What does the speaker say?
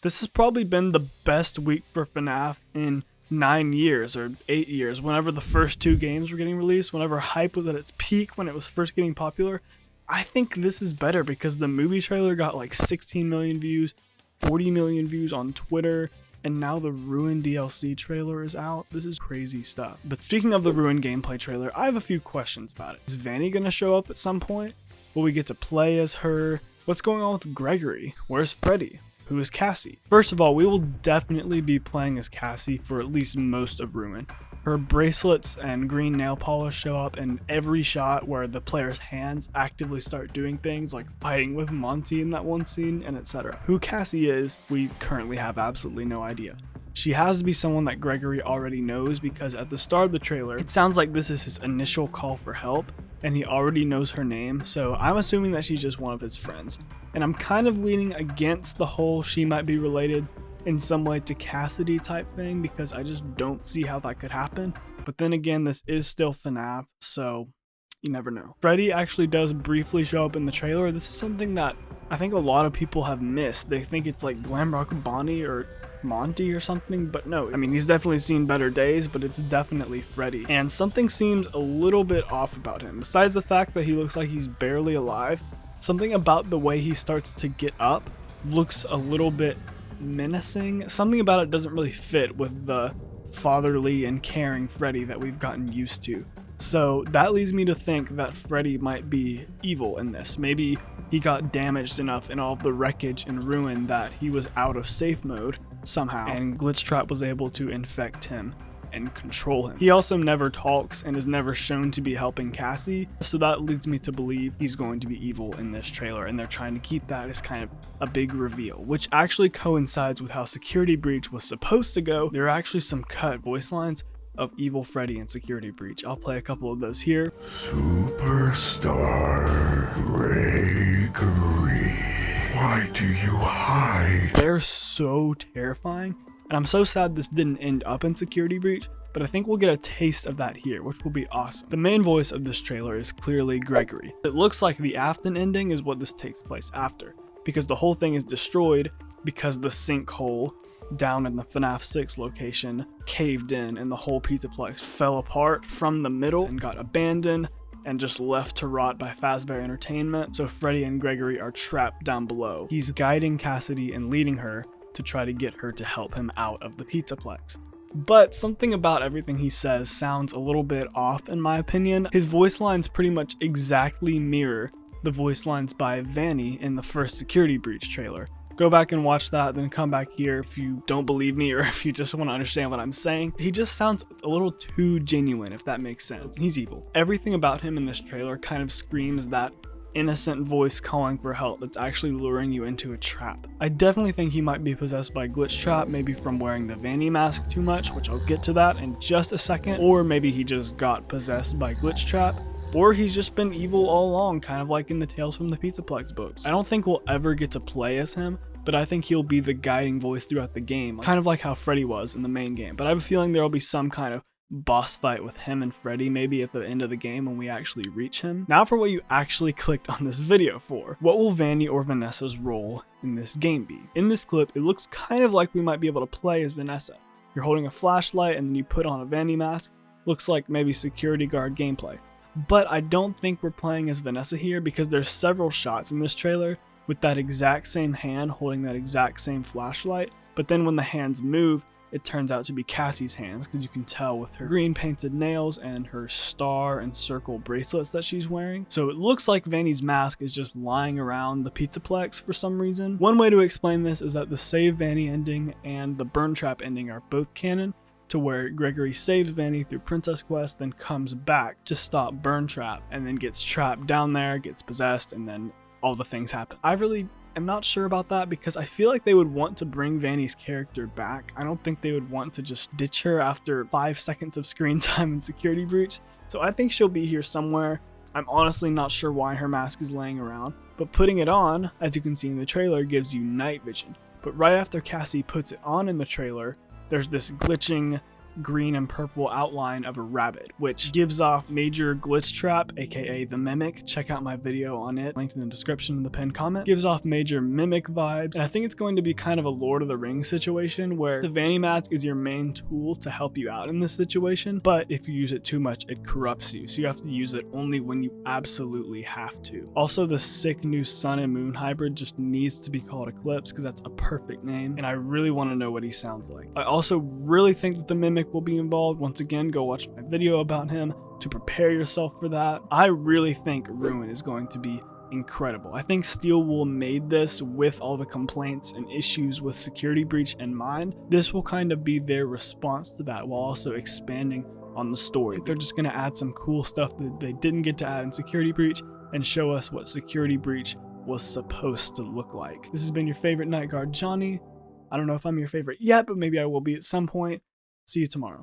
This has probably been the best week for FNAF in 9 years or 8 years, whenever the first 2 games were getting released, whenever hype was at its peak when it was first getting popular. I think this is better because the movie trailer got like 16 million views, 40 million views on Twitter, and now the Ruin DLC trailer is out. This is crazy stuff. But speaking of the Ruin gameplay trailer, I have a few questions about it. Is Vanny gonna show up at some point? Will we get to play as her? What's going on with Gregory? Where's Freddy? Who is Cassie? First of all, we will definitely be playing as Cassie for at least most of Ruin. Her bracelets and green nail polish show up in every shot where the player's hands actively start doing things like fighting with Monty in that one scene, and etc. Who Cassie is, we currently have absolutely no idea. She has to be someone that Gregory already knows because at the start of the trailer, it sounds like this is his initial call for help and he already knows her name, so I'm assuming that she's just one of his friends. And I'm kind of leaning against the whole she might be related in some way to Cassidy type thing because I just don't see how that could happen. But then again, this is still FNAF, so you never know. Freddy actually does briefly show up in the trailer. This is something that I think a lot of people have missed. They think it's like Glamrock Bonnie or Monty or something, but no. I mean, he's definitely seen better days, but it's definitely Freddy. And something seems a little bit off about him. Besides the fact that he looks like he's barely alive, something about the way he starts to get up looks a little bit menacing. Something about it doesn't really fit with the fatherly and caring Freddy that we've gotten used to. So that leads me to think that Freddy might be evil in this. Maybe he got damaged enough in all of the wreckage and ruin that he was out of safe mode somehow, and Glitchtrap was able to infect him and control him. He also never talks and is never shown to be helping Cassie, so that leads me to believe he's going to be evil in this trailer, and they're trying to keep that as kind of a big reveal, which actually coincides with how Security Breach was supposed to go. There are actually some cut voice lines of evil Freddy and Security Breach. I'll play a couple of those here. Superstar Gregory, why do you hide? They're so terrifying, and I'm so sad this didn't end up in Security Breach, but I think we'll get a taste of that here, which will be awesome. The main voice of this trailer is clearly Gregory. It looks like the Afton ending is what this takes place after, because the whole thing is destroyed because the sinkhole down in the FNAF 6 location caved in and the whole Pizzaplex fell apart from the middle and got abandoned and just left to rot by Fazbear Entertainment. So Freddy and Gregory are trapped down below. He's guiding Cassidy and leading her to try to get her to help him out of the Pizzaplex. But something about everything he says sounds a little bit off in my opinion. His voice lines pretty much exactly mirror the voice lines by Vanny in the first Security Breach trailer. Go back and watch that, then come back here if you don't believe me or if you just want to understand what I'm saying. He just sounds a little too genuine, if that makes sense. He's evil. Everything about him in this trailer kind of screams that innocent voice calling for help that's actually luring you into a trap. I definitely think he might be possessed by Glitchtrap, maybe from wearing the Vanny mask too much, which I'll get to that in just a second, or maybe he just got possessed by Glitchtrap. Or he's just been evil all along, kind of like in the Tales from the Pizzaplex books. I don't think we'll ever get to play as him, but I think he'll be the guiding voice throughout the game, kind of like how Freddy was in the main game. But I have a feeling there'll be some kind of boss fight with him and Freddy maybe at the end of the game when we actually reach him. Now for what you actually clicked on this video for. What will Vanny or Vanessa's role in this game be? In this clip, it looks kind of like we might be able to play as Vanessa. You're holding a flashlight and then you put on a Vanny mask. Looks like maybe security guard gameplay. But I don't think we're playing as Vanessa here because there's several shots in this trailer with that exact same hand holding that exact same flashlight, but then when the hands move, it turns out to be Cassie's hands because you can tell with her green painted nails and her star and circle bracelets that she's wearing. So it looks like Vanny's mask is just lying around the Pizzaplex for some reason. One way to explain this is that the Save Vanny ending and the Burn Trap ending are both canon, to where Gregory saves Vanny through Princess Quest, then comes back to stop Burn Trap, and then gets trapped down there, gets possessed, and then all the things happen. I really am not sure about that because I feel like they would want to bring Vanny's character back. I don't think they would want to just ditch her after 5 seconds of screen time in Security Breach. So I think she'll be here somewhere. I'm honestly not sure why her mask is laying around, but putting it on, as you can see in the trailer, gives you night vision. But right after Cassie puts it on in the trailer, there's this glitching green and purple outline of a rabbit, which gives off Major Glitch Trap, aka the Mimic. Check out my video on it, linked in the description in the pinned comment. Gives off Major Mimic vibes, and I think it's going to be kind of a Lord of the Rings situation where the Vanny mask is your main tool to help you out in this situation, but if you use it too much, it corrupts you, so you have to use it only when you absolutely have to. Also, the sick new Sun and Moon hybrid just needs to be called Eclipse because that's a perfect name, and I really want to know what he sounds like. I also really think that the Mimic will be involved. Once again, go watch my video about him to prepare yourself for that. I really think Ruin is going to be incredible. I think Steel Wool made this with all the complaints and issues with Security Breach in mind. This will kind of be their response to that while also expanding on the story. They're just going to add some cool stuff that they didn't get to add in Security Breach and show us what Security Breach was supposed to look like. This has been your favorite Night Guard, Johnny. I don't know if I'm your favorite yet, but maybe I will be at some point. See you tomorrow.